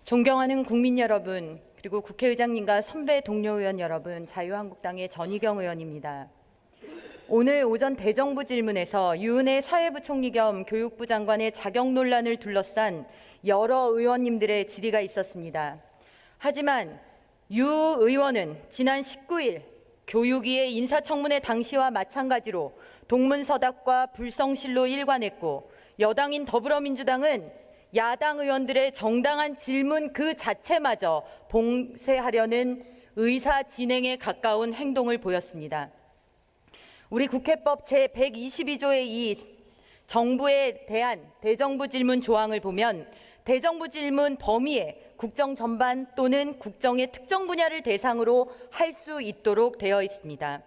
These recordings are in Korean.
존경하는 국민 여러분, 그리고 국회의장님과 선배 동료 의원 여러분, 자유한국당의 전희경 의원입니다. 오늘 오전 대정부 질문에서 유은혜 사회부총리 겸 교육부 장관의 자격 논란을 둘러싼 여러 의원님들의 질의가 있었습니다. 하지만 유 의원은 지난 19일 교육위의 인사청문회 당시와 마찬가지로 동문서답과 불성실로 일관했고, 여당인 더불어민주당은 야당 의원들의 정당한 질문 그 자체마저 봉쇄하려는 의사 진행에 가까운 행동을 보였습니다. 우리 국회법 제122조의 이 정부에 대한 대정부 질문 조항을 보면 대정부 질문 범위에 국정 전반 또는 국정의 특정 분야를 대상으로 할 수 있도록 되어 있습니다.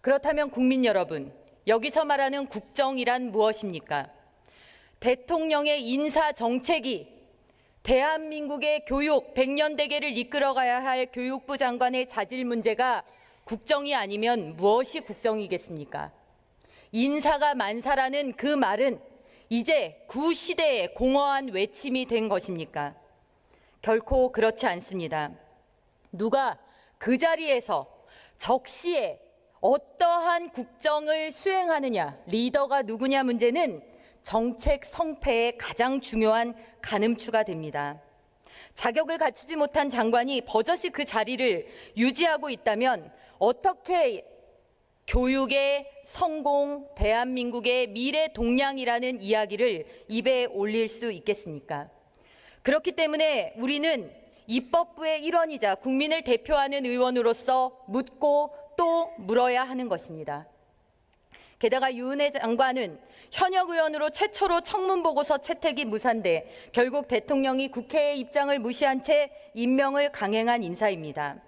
그렇다면 국민 여러분, 여기서 말하는 국정이란 무엇입니까? 대통령의 인사 정책이 대한민국의 교육 100년 대계를 이끌어가야 할 교육부 장관의 자질 문제가 국정이 아니면 무엇이 국정이겠습니까? 인사가 만사라는 그 말은 이제 구시대의 공허한 외침이 된 것입니까? 결코 그렇지 않습니다. 누가 그 자리에서 적시에 어떠한 국정을 수행하느냐, 리더가 누구냐 문제는 정책 성패의 가장 중요한 가늠추가 됩니다. 자격을 갖추지 못한 장관이 버젓이 그 자리를 유지하고 있다면 어떻게 교육의 성공, 대한민국의 미래 동량이라는 이야기를 입에 올릴 수 있겠습니까? 그렇기 때문에 우리는 입법부의 일원이자 국민을 대표하는 의원으로서 묻고 또 물어야 하는 것입니다. 게다가 유은혜 장관은 현역 의원으로 최초로 청문보고서 채택이 무산돼 결국 대통령이 국회의 입장을 무시한 채 임명을 강행한 인사입니다.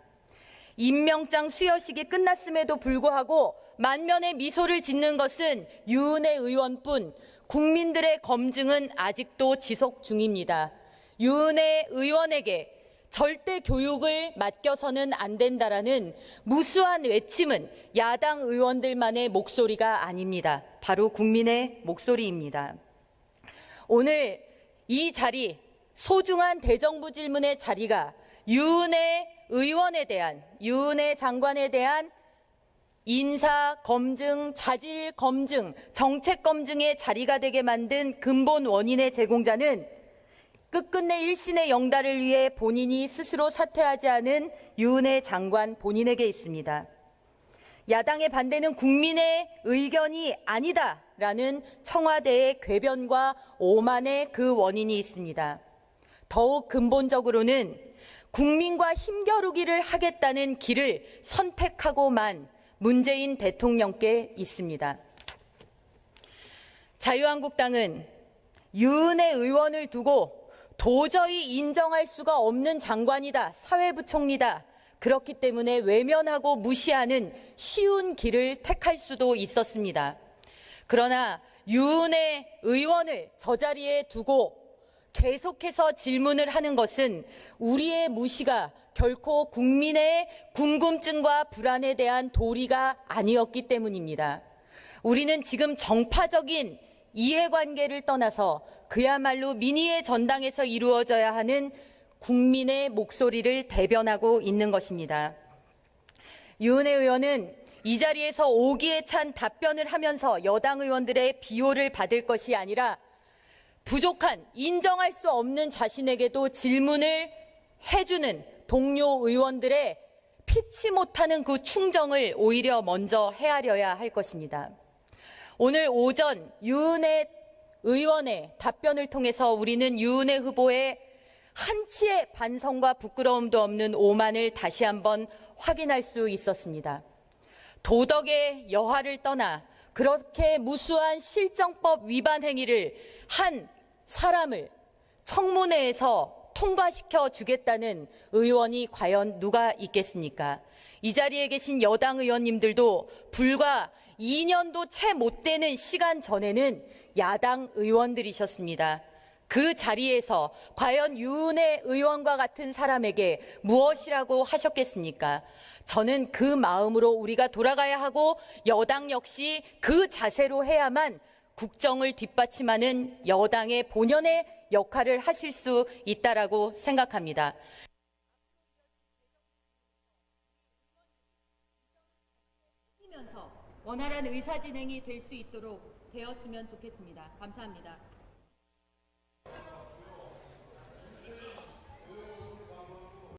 임명장 수여식이 끝났음에도 불구하고 만면의 미소를 짓는 것은 유은혜 의원뿐, 국민들의 검증은 아직도 지속 중입니다. 유은혜 의원에게 절대 교육을 맡겨서는 안 된다라는 무수한 외침은 야당 의원들만의 목소리가 아닙니다. 바로 국민의 목소리입니다. 오늘 이 자리, 소중한 대정부 질문의 자리가 유은혜 의원에 대한, 유은혜 장관에 대한 인사 검증, 자질 검증, 정책 검증의 자리가 되게 만든 근본 원인의 제공자는 끝끝내 일신의 영달을 위해 본인이 스스로 사퇴하지 않은 유은혜 장관 본인에게 있습니다. 야당의 반대는 국민의 의견이 아니다라는 청와대의 궤변과 오만의 그 원인이 있습니다. 더욱 근본적으로는 국민과 힘겨루기를 하겠다는 길을 선택하고만 문재인 대통령께 있습니다. 자유한국당은 유은혜 의원을 두고 도저히 인정할 수가 없는 장관이다, 사회부총리다, 그렇기 때문에 외면하고 무시하는 쉬운 길을 택할 수도 있었습니다. 그러나 유은혜 의원을 저 자리에 두고 계속해서 질문을 하는 것은 우리의 무시가 결코 국민의 궁금증과 불안에 대한 도리가 아니었기 때문입니다. 우리는 지금 정파적인 이해관계를 떠나서 그야말로 민의의 전당에서 이루어져야 하는 국민의 목소리를 대변하고 있는 것입니다. 유은혜 의원은 이 자리에서 오기에 찬 답변을 하면서 여당 의원들의 비호를 받을 것이 아니라 부족한, 인정할 수 없는 자신에게도 질문을 해주는 동료 의원들의 피치 못하는 그 충정을 오히려 먼저 헤아려야 할 것입니다. 오늘 오전 유은혜 의원의 답변을 통해서 우리는 유은혜 후보의 한치의 반성과 부끄러움도 없는 오만을 다시 한번 확인할 수 있었습니다. 도덕의 여하를 떠나 그렇게 무수한 실정법 위반 행위를 한 사람을 청문회에서 통과시켜 주겠다는 의원이 과연 누가 있겠습니까? 이 자리에 계신 여당 의원님들도 불과 2년도 채 못 되는 시간 전에는 야당 의원들이셨습니다. 그 자리에서 과연 유은혜 의원과 같은 사람에게 무엇이라고 하셨겠습니까? 저는 그 마음으로 우리가 돌아가야 하고 여당 역시 그 자세로 해야만 국정을 뒷받침하는 여당의 본연의 역할을 하실 수 있다라고 생각합니다. 원활한 의사진행이 될 수 있도록 되었으면 좋겠습니다. 감사합니다.